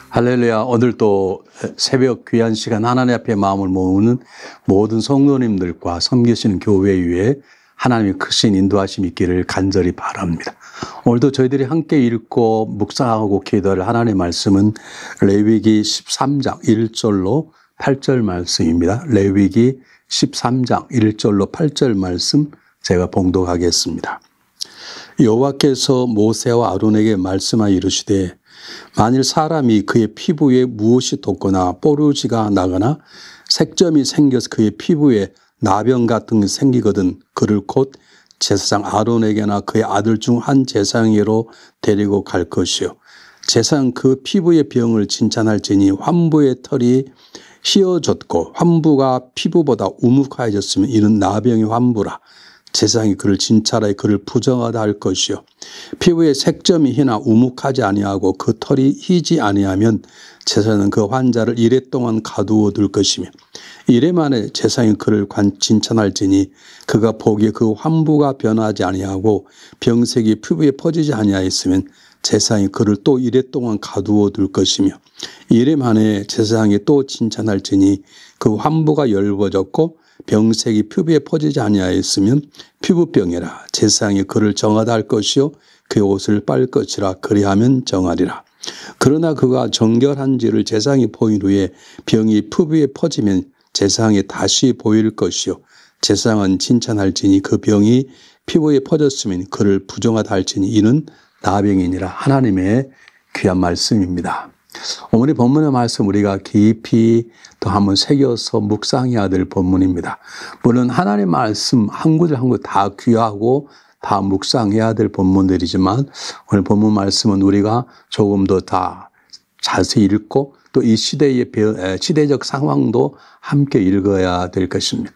할렐루야. 오늘도 새벽 귀한 시간 하나님 앞에 마음을 모으는 모든 성도님들과 섬기시는 교회 위에 하나님의 크신 인도하심 있기를 간절히 바랍니다. 오늘도 저희들이 함께 읽고 묵상하고 기도할 하나님의 말씀은 레위기 13장 1절로 8절 말씀입니다. 레위기 13장 1절로 8절 말씀 제가 봉독하겠습니다. 여호와께서 모세와 아론에게 말씀하여 이르시되 만일 사람이 그의 피부에 무엇이 돋거나 뽀루지가 나거나 색점이 생겨서 그의 피부에 나병 같은 게 생기거든 그를 곧 제사장 아론에게나 그의 아들 중 한 제사장에게로 데리고 갈 것이요 제사장 그 피부의 병을 진찰할지니 환부의 털이 휘어졌고 환부가 피부보다 우묵하여졌으면 이는 나병의 환부라. 제사장이 그를 진찰하여 그를 부정하다 할 것이요 피부에 색점이 희나 우묵하지 아니하고 그 털이 희지 아니하면 제사장은 그 환자를 이래 동안 가두어 둘 것이며 이래 만에 제사장이 그를 진찰할지니 그가 보기에 그 환부가 변하지 아니하고 병색이 피부에 퍼지지 아니하였으면 제사장이 그를 또 이래 동안 가두어 둘 것이며 이래 만에 제사장이 또 진찰할지니 그 환부가 열버졌고 병색이 피부에 퍼지지 아니하였으면 피부병이라. 제사장이 그를 정하다 할 것이요 그의 옷을 빨 것이라. 그리하면 정하리라. 그러나 그가 정결한지를 제사장이 보인 후에 병이 피부에 퍼지면 제사장이 다시 보일 것이요 제사장은 칭찬할지니 그 병이 피부에 퍼졌으면 그를 부정하다 할지니 이는 나병이니라. 하나님의 귀한 말씀입니다. 오늘 본문의 말씀 우리가 깊이 또 한번 새겨서 묵상해야 될 본문입니다. 물론 하나님의 말씀 한 구절 한 구절 다 귀하고 다 묵상해야 될 본문들이지만 오늘 본문 말씀은 우리가 조금 더 다 자세히 읽고 또 이 시대의 시대적 상황도 함께 읽어야 될 것입니다.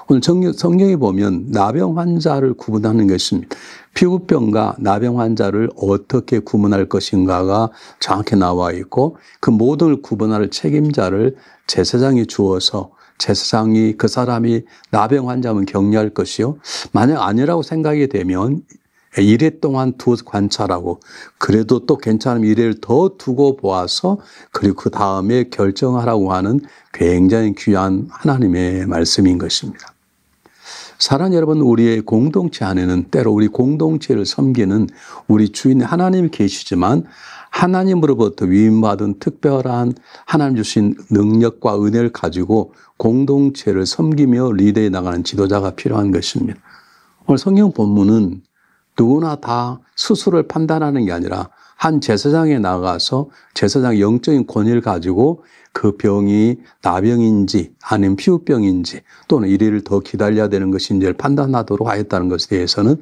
오늘 성경에 보면 나병 환자를 구분하는 것입니다. 피부병과 나병 환자를 어떻게 구분할 것인가가 정확히 나와 있고 그 모든 걸 구분할 책임자를 제사장이 주어서 제사장이 그 사람이 나병 환자면 격려할 것이요 만약 아니라고 생각이 되면 이래 동안 두어서 관찰하고 그래도 또 괜찮으면 이래를 더 두고 보아서 그리고 그 다음에 결정하라고 하는 굉장히 귀한 하나님의 말씀인 것입니다. 사랑하는 여러분, 우리의 공동체 안에는 때로 우리 공동체를 섬기는 우리 주인의 하나님이 계시지만 하나님으로부터 위임받은 특별한 하나님 주신 능력과 은혜를 가지고 공동체를 섬기며 리드해 나가는 지도자가 필요한 것입니다. 오늘 성경 본문은 누구나 다 스스로를 판단하는 게 아니라 한 제사장에 나가서 제사장의 영적인 권위를 가지고 그 병이 나병인지 아니면 피부병인지 또는 이래를 더 기다려야 되는 것인지를 판단하도록 하였다는 것에 대해서는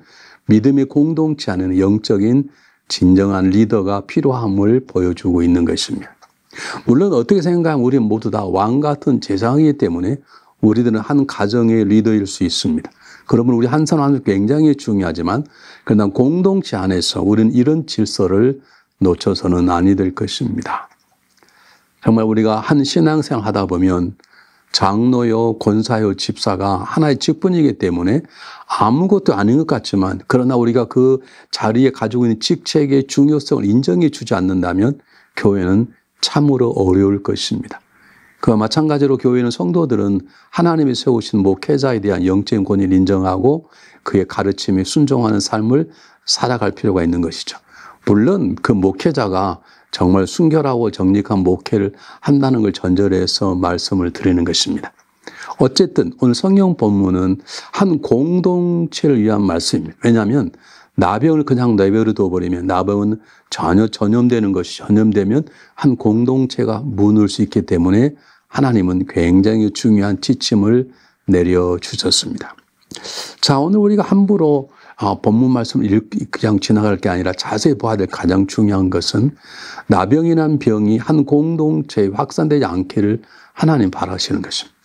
믿음의 공동체 안에는 영적인 진정한 리더가 필요함을 보여주고 있는 것입니다. 물론 어떻게 생각하면 우리 모두 다 왕 같은 제사장이기 때문에 우리들은 한 가정의 리더일 수 있습니다. 그러면 우리 한 사람 한 사람 굉장히 중요하지만 그러나 공동체 안에서 우리는 이런 질서를 놓쳐서는 아니 될 것입니다. 정말 우리가 한 신앙생활 하다 보면 장로요, 권사요, 집사가 하나의 직분이기 때문에 아무것도 아닌 것 같지만 그러나 우리가 그 자리에 가지고 있는 직책의 중요성을 인정해 주지 않는다면 교회는 참으로 어려울 것입니다. 그와 마찬가지로 교회는 성도들은 하나님이 세우신 목회자에 대한 영적인 권위를 인정하고 그의 가르침에 순종하는 삶을 살아갈 필요가 있는 것이죠. 물론 그 목회자가 정말 순결하고 정직한 목회를 한다는 걸 전제로 해서 말씀을 드리는 것입니다. 어쨌든 오늘 성경 본문은 한 공동체를 위한 말씀입니다. 왜냐하면 나병을 그냥 내버려 둬버리면 나병은 전혀 전염되는 것이 전염되면 한 공동체가 무너질 수 있기 때문에 하나님은 굉장히 중요한 지침을 내려주셨습니다. 자, 오늘 우리가 함부로 본문 말씀을 그냥 지나갈 게 아니라 자세히 봐야 될 가장 중요한 것은 나병이란 병이 한 공동체에 확산되지 않기를 하나님 바라시는 것입니다.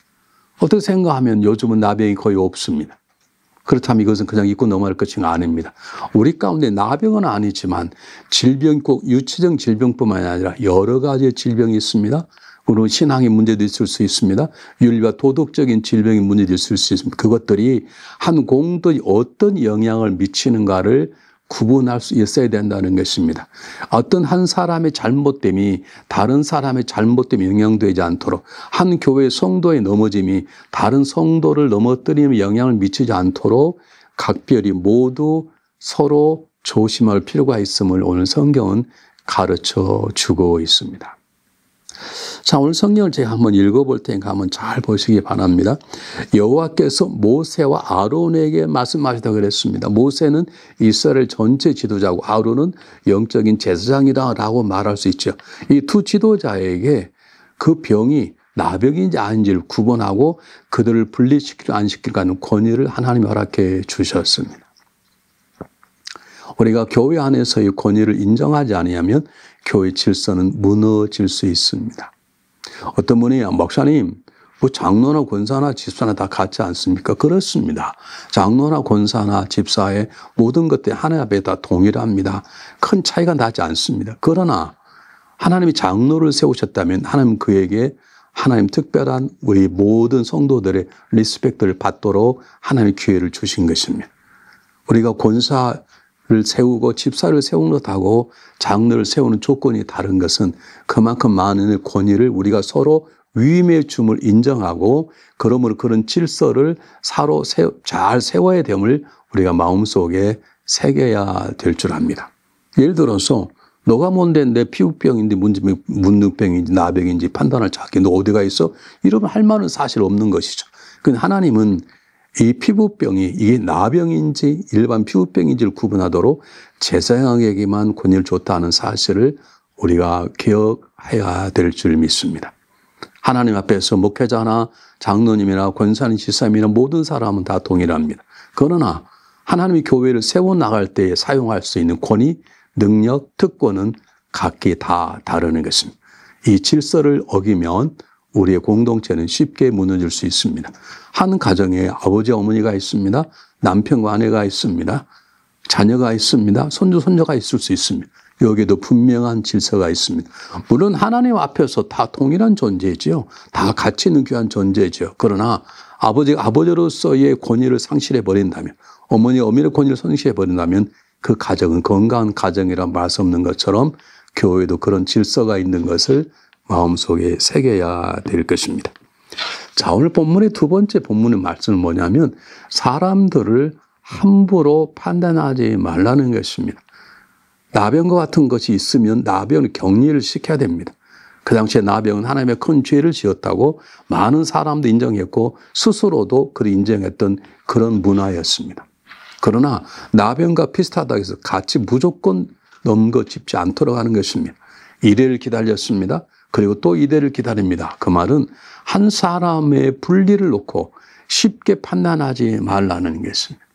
어떻게 생각하면 요즘은 나병이 거의 없습니다. 그렇다면 이것은 그냥 잊고 넘어갈 것이 아닙니다. 우리 가운데 나병은 아니지만 질병이 꼭 유치적 질병뿐만 아니라 여러 가지의 질병이 있습니다. 그리고 신앙의 문제도 있을 수 있습니다. 윤리와 도덕적인 질병의 문제도 있을 수 있습니다. 그것들이 한 공동체에 어떤 영향을 미치는가를 구분할 수 있어야 된다는 것입니다. 어떤 한 사람의 잘못됨이 다른 사람의 잘못됨에 영향되지 않도록, 한 교회 성도의 넘어짐이 다른 성도를 넘어뜨리는 영향을 미치지 않도록 각별히 모두 서로 조심할 필요가 있음을 오늘 성경은 가르쳐 주고 있습니다. 자, 오늘 성경을 제가 한번 읽어볼 테니까 한번 잘 보시기 바랍니다. 여호와께서 모세와 아론에게 말씀하시다 그랬습니다. 모세는 이스라엘 전체 지도자고 아론은 영적인 제사장이라고 말할 수 있죠. 이 두 지도자에게 그 병이 나병인지 아닌지를 구분하고 그들을 분리시키려 안 시키려 하는 권위를 하나님이 허락해 주셨습니다. 우리가 교회 안에서의 권위를 인정하지 않으면 교회 질서는 무너질 수 있습니다. 어떤 분이 목사님, 뭐 장로나 권사나 집사나 다 같지 않습니까? 그렇습니다. 장로나 권사나 집사의 모든 것들이 하나님 앞에 다 동일합니다. 큰 차이가 나지 않습니다. 그러나 하나님이 장로를 세우셨다면 하나님 그에게 하나님 특별한 우리 모든 성도들의 리스펙트를 받도록 하나님의 기회를 주신 것입니다. 우리가 권사를 세우고 집사를 세우는 것하고 장로를 세우는 조건이 다른 것은 그만큼 많은 권위를 우리가 서로 위임의 줌을 인정하고 그러므로 그런 질서를 서로 잘 세워야 됨을 우리가 마음속에 새겨야 될 줄 압니다. 예를 들어서 너가 뭔데 내 피부병인지 문둥병인지 나병인지 판단을 잘게 너 어디가 있어? 이러면 할 말은 사실 없는 것이죠. 근데 하나님은 이 피부병이 이게 나병인지 일반 피부병인지를 구분하도록 제사장에게만 권위를 줬다는 사실을 우리가 기억해야 될 줄 믿습니다. 하나님 앞에서 목회자나 장로님이나 권사님, 지사님이나 모든 사람은 다 동일합니다. 그러나 하나님이 교회를 세워나갈 때 사용할 수 있는 권위, 능력, 특권은 각기 다 다르는 것입니다. 이 질서를 어기면 우리의 공동체는 쉽게 무너질 수 있습니다. 한 가정에 아버지, 어머니가 있습니다. 남편과 아내가 있습니다. 자녀가 있습니다. 손주, 손녀가 있을 수 있습니다. 여기에도 분명한 질서가 있습니다. 물론 하나님 앞에서 다 동일한 존재지요. 다 가치 있는 귀한 존재지요. 그러나 아버지가 아버지로서의 권위를 상실해 버린다면, 어머니가 어머니의 권위를 상실해 버린다면 그 가정은 건강한 가정이라 말 수 없는 것처럼 교회도 그런 질서가 있는 것을 마음속에 새겨야 될 것입니다. 자, 오늘 본문의 두 번째 본문의 말씀은 뭐냐면 사람들을 함부로 판단하지 말라는 것입니다. 나병과 같은 것이 있으면 나병을 격리를 시켜야 됩니다. 그 당시에 나병은 하나님의 큰 죄를 지었다고 많은 사람도 인정했고 스스로도 그를 인정했던 그런 문화였습니다. 그러나 나병과 비슷하다고 해서 같이 무조건 넘겨짚지 않도록 하는 것입니다. 이래를 기다렸습니다. 그리고 또 이래를 기다립니다. 그 말은 한 사람의 분리를 놓고 쉽게 판단하지 말라는 것입니다.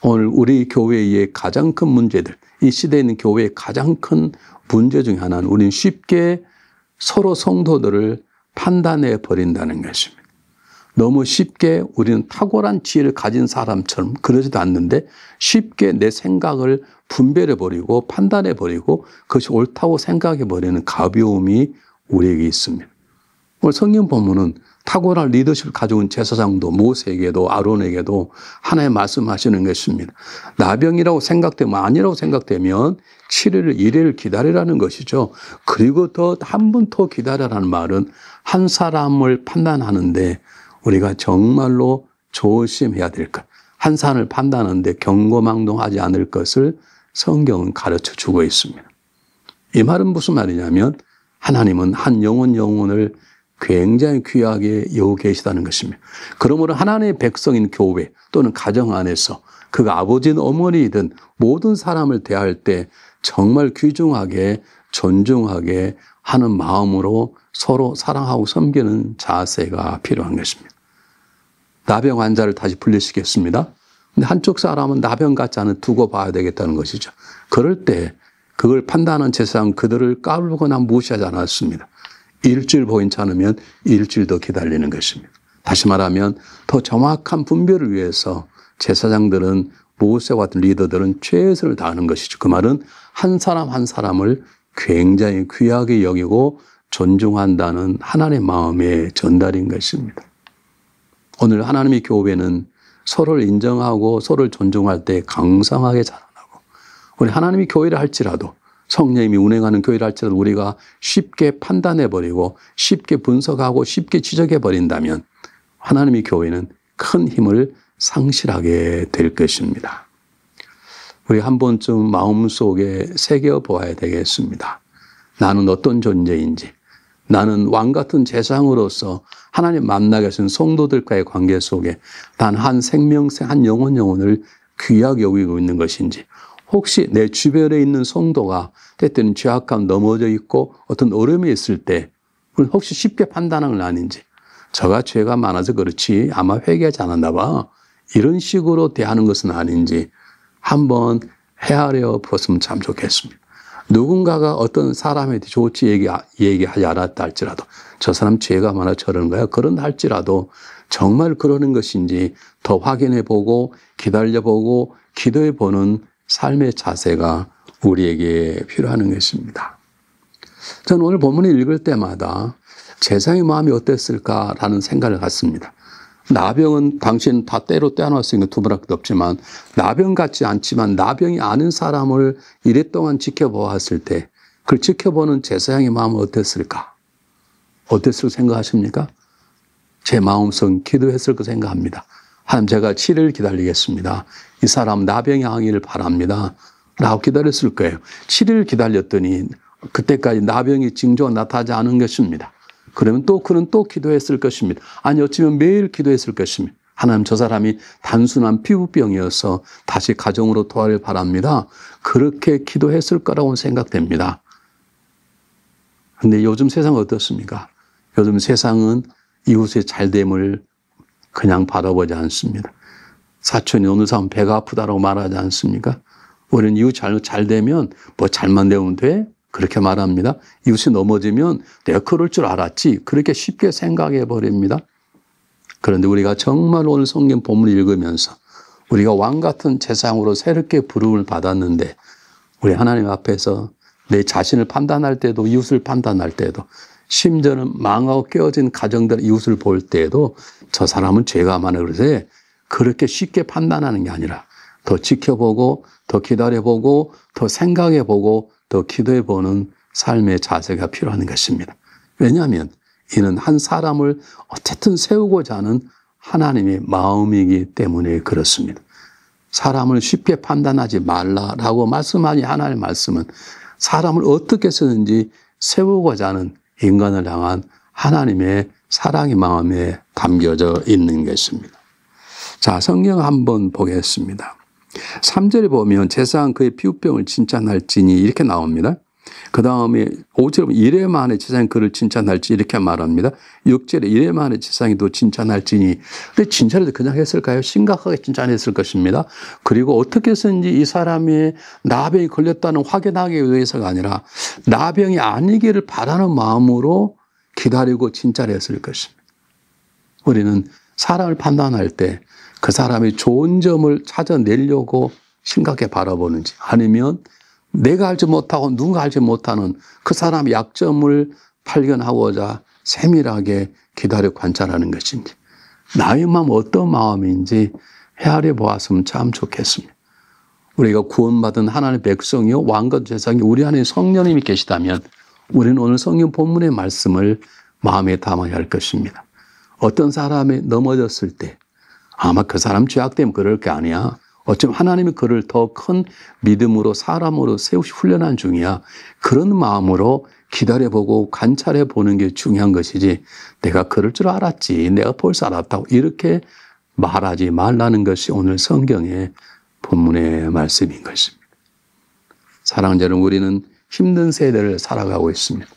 오늘 우리 교회의 가장 큰 문제들, 이 시대에 있는 교회의 가장 큰 문제 중에 하나는 우리는 쉽게 서로 성도들을 판단해 버린다는 것입니다. 너무 쉽게 우리는 탁월한 지혜를 가진 사람처럼 그러지도 않는데 쉽게 내 생각을 분별해 버리고 판단해 버리고 그것이 옳다고 생각해 버리는 가벼움이 우리에게 있습니다. 오늘 성경 본문은 탁월한 리더십을 가져온 제사장도 모세에게도 아론에게도 하나님 말씀하시는 것입니다. 나병이라고 생각되면 아니라고 생각되면 7일을 1일을 기다리라는 것이죠. 그리고 더 한 번 더 기다리라는 말은 한 사람을 판단하는데 우리가 정말로 조심해야 될 것. 한 사람을 판단하는데 경고망동하지 않을 것을 성경은 가르쳐 주고 있습니다. 이 말은 무슨 말이냐면 하나님은 한 영혼을 굉장히 귀하게 여기고 계시다는 것입니다. 그러므로 하나님의 백성인 교회 또는 가정 안에서 그가 아버지든 어머니든 모든 사람을 대할 때 정말 귀중하게 존중하게 하는 마음으로 서로 사랑하고 섬기는 자세가 필요한 것입니다. 나병 환자를 다시 분리시켰습니다. 근데 한쪽 사람은 나병 같지 않은 두고 봐야 되겠다는 것이죠. 그럴 때 그걸 판단하는 제사장 그들을 까불거나 무시하지 않았습니다. 일주일 보이지 않으면 일주일 더 기다리는 것입니다. 다시 말하면 더 정확한 분별을 위해서 제사장들은 모세와 같은 리더들은 최선을 다하는 것이죠. 그 말은 한 사람 한 사람을 굉장히 귀하게 여기고 존중한다는 하나님의 마음의 전달인 것입니다. 오늘 하나님의 교회는 서로를 인정하고 서로를 존중할 때 강성하게 자라나고 우리 하나님이 교회를 할지라도 성령님이 운행하는 교회를 할지라도 우리가 쉽게 판단해버리고 쉽게 분석하고 쉽게 지적해버린다면 하나님의 교회는 큰 힘을 상실하게 될 것입니다. 우리 한 번쯤 마음속에 새겨 보아야 되겠습니다. 나는 어떤 존재인지, 나는 왕같은 제사장으로서 하나님 만나게 하신 성도들과의 관계 속에 단 한 생명체, 한 영혼을 귀하게 여기고 있는 것인지, 혹시 내 주변에 있는 성도가 때때는 죄악감 넘어져 있고 어떤 어려움이 있을 때 혹시 쉽게 판단하는 건 아닌지, 저가 죄가 많아서 그렇지 아마 회개하지 않았나 봐, 이런 식으로 대하는 것은 아닌지 한번 헤아려 보았으면 참 좋겠습니다. 누군가가 어떤 사람에 대해 좋지 얘기하지 않았다 할지라도 저 사람 죄가 많아 저러는 거야, 그런다 할지라도 정말 그러는 것인지 더 확인해보고 기다려보고 기도해보는 삶의 자세가 우리에게 필요한 것입니다. 저는 오늘 본문을 읽을 때마다 제사장의 마음이 어땠을까라는 생각을 갖습니다. 나병은 당신 다 때로 떼어놨으니까 두말할 것도 없지만 나병 같지 않지만 나병이 아는 사람을 이랫동안 지켜보았을 때 그걸 지켜보는 제사장의 마음은 어땠을까? 어땠을 생각하십니까? 제 마음속 기도했을 거 생각합니다. 하나님, 제가 7일 기다리겠습니다. 이 사람 나병이 항의를 바랍니다. 라고 기다렸을 거예요. 7일 기다렸더니 그때까지 나병이 징조가 나타나지 않은 것입니다. 그러면 또 그는 또 기도했을 것입니다. 아니 어쩌면 매일 기도했을 것입니다. 하나님, 저 사람이 단순한 피부병이어서 다시 가정으로 도와를 바랍니다. 그렇게 기도했을 거라고 생각됩니다. 그런데 요즘 세상은 어떻습니까? 요즘 세상은 이웃의 잘됨을 그냥 바라보지 않습니다. 사촌이 어느 사람 배가 아프다라고 말하지 않습니까? 우리는 이웃 잘 되면 뭐 잘만 되면 돼? 그렇게 말합니다. 이웃이 넘어지면 내가 그럴 줄 알았지, 그렇게 쉽게 생각해 버립니다. 그런데 우리가 정말 오늘 성경 본문을 읽으면서 우리가 왕 같은 제사장으로 새롭게 부름을 받았는데 우리 하나님 앞에서 내 자신을 판단할 때도 이웃을 판단할 때도 심지어는 망하고 깨어진 가정들 이웃을 볼 때에도 저 사람은 죄가 많아 그래서 그렇게 쉽게 판단하는 게 아니라 더 지켜보고 더 기다려보고 더 생각해보고 더 기도해보는 삶의 자세가 필요한 것입니다. 왜냐하면 이는 한 사람을 어쨌든 세우고자 하는 하나님의 마음이기 때문에 그렇습니다. 사람을 쉽게 판단하지 말라라고 말씀하니 하나님의 말씀은 사람을 어떻게 쓰는지 세우고자 하는 인간을 향한 하나님의 사랑의 마음에 담겨져 있는 것입니다. 자, 성경 한번 보겠습니다. 3절에 보면 제사장 그의 피부병을 칭찬할지니 이렇게 나옵니다. 그 다음에 5절에 보면 이래 만에 제사장이 그를 칭찬할지 이렇게 말합니다. 6절에 이래 만에 제사장이 또 칭찬할지니. 근데 칭찬을 그냥 했을까요? 심각하게 칭찬했을 것입니다. 그리고 어떻게 해서인지 이 사람이 나병이 걸렸다는 확인하기 위해서가 아니라 나병이 아니기를 바라는 마음으로 기다리고 칭찬했을 것입니다. 우리는 사람을 판단할 때 그 사람이 좋은 점을 찾아내려고 심각하게 바라보는지, 아니면 내가 알지 못하고 누군가 알지 못하는 그 사람의 약점을 발견하고자 세밀하게 기다려 관찰하는 것인지, 나의 마음 어떤 마음인지 헤아려 보았으면 참 좋겠습니다. 우리가 구원받은 하나님의 백성이요 왕과 제사장이 우리 안에 성령님이 계시다면 우리는 오늘 성경 본문의 말씀을 마음에 담아야 할 것입니다. 어떤 사람이 넘어졌을 때 아마 그 사람 죄악 때문에 그럴 게 아니야. 어쩌면 하나님이 그를 더 큰 믿음으로 사람으로 세우시 훈련한 중이야. 그런 마음으로 기다려보고 관찰해보는 게 중요한 것이지 내가 그럴 줄 알았지, 내가 벌써 알았다고 이렇게 말하지 말라는 것이 오늘 성경의 본문의 말씀인 것입니다. 사랑하는 여러분, 우리는 힘든 세대를 살아가고 있습니다.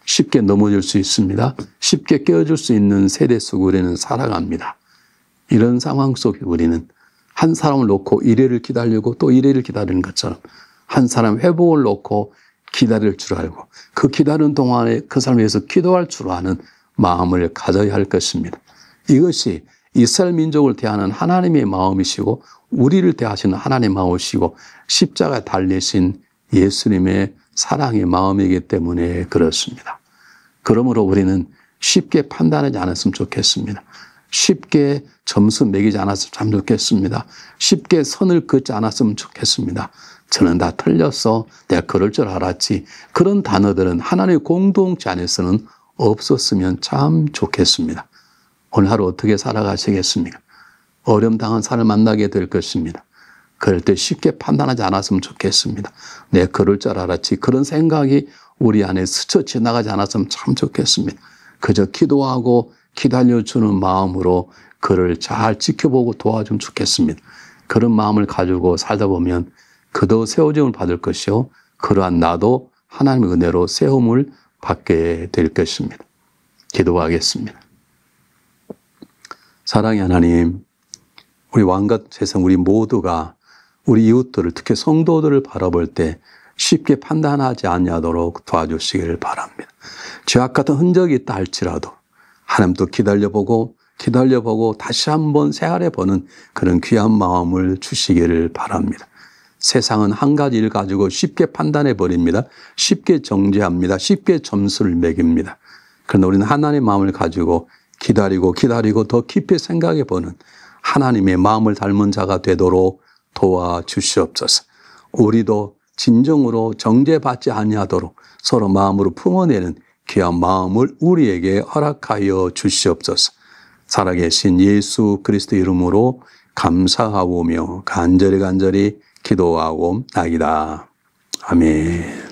쉽게 넘어질 수 있습니다. 쉽게 깨어질 수 있는 세대 속에 우리는 살아갑니다. 이런 상황 속에 우리는 한 사람을 놓고 이래를 기다리고 또 이래를 기다리는 것처럼 한 사람 회복을 놓고 기다릴 줄 알고 그 기다리는 동안에 그 사람을 위해서 기도할 줄 아는 마음을 가져야 할 것입니다. 이것이 이스라엘 민족을 대하는 하나님의 마음이시고 우리를 대하시는 하나님의 마음이시고 십자가에 달리신 예수님의 사랑의 마음이기 때문에 그렇습니다. 그러므로 우리는 쉽게 판단하지 않았으면 좋겠습니다. 쉽게 점수 매기지 않았으면 참 좋겠습니다. 쉽게 선을 긋지 않았으면 좋겠습니다. 저는 다 틀렸어. 내가 그럴 줄 알았지. 그런 단어들은 하나님의 공동체 안에서는 없었으면 참 좋겠습니다. 오늘 하루 어떻게 살아가시겠습니까? 어려움 당한 사람을 만나게 될 것입니다. 그럴 때 쉽게 판단하지 않았으면 좋겠습니다. 내가 그럴 줄 알았지. 그런 생각이 우리 안에 스쳐 지나가지 않았으면 참 좋겠습니다. 그저 기도하고 기다려주는 마음으로 그를 잘 지켜보고 도와주면 좋겠습니다. 그런 마음을 가지고 살다 보면 그도 세워짐을 받을 것이요. 그러한 나도 하나님의 은혜로 세움을 받게 될 것입니다. 기도하겠습니다. 사랑의 하나님, 우리 왕과 세상 우리 모두가 우리 이웃들을 특히 성도들을 바라볼 때 쉽게 판단하지 않도록 도와주시기를 바랍니다. 죄악 같은 흔적이 있다 할지라도 하나님도 기다려보고 다시 한번 새알해보는 그런 귀한 마음을 주시기를 바랍니다. 세상은 한 가지 일 가지고 쉽게 판단해버립니다. 쉽게 정죄합니다. 쉽게 점수를 매깁니다. 그러나 우리는 하나님의 마음을 가지고 기다리고 더 깊이 생각해보는 하나님의 마음을 닮은 자가 되도록 도와주시옵소서. 우리도 진정으로 정죄받지 아니하도록 서로 마음으로 품어내는 귀한 마음을 우리에게 허락하여 주시옵소서. 살아계신 예수 그리스도 이름으로 감사하오며 간절히 기도하고 나이다. 아멘.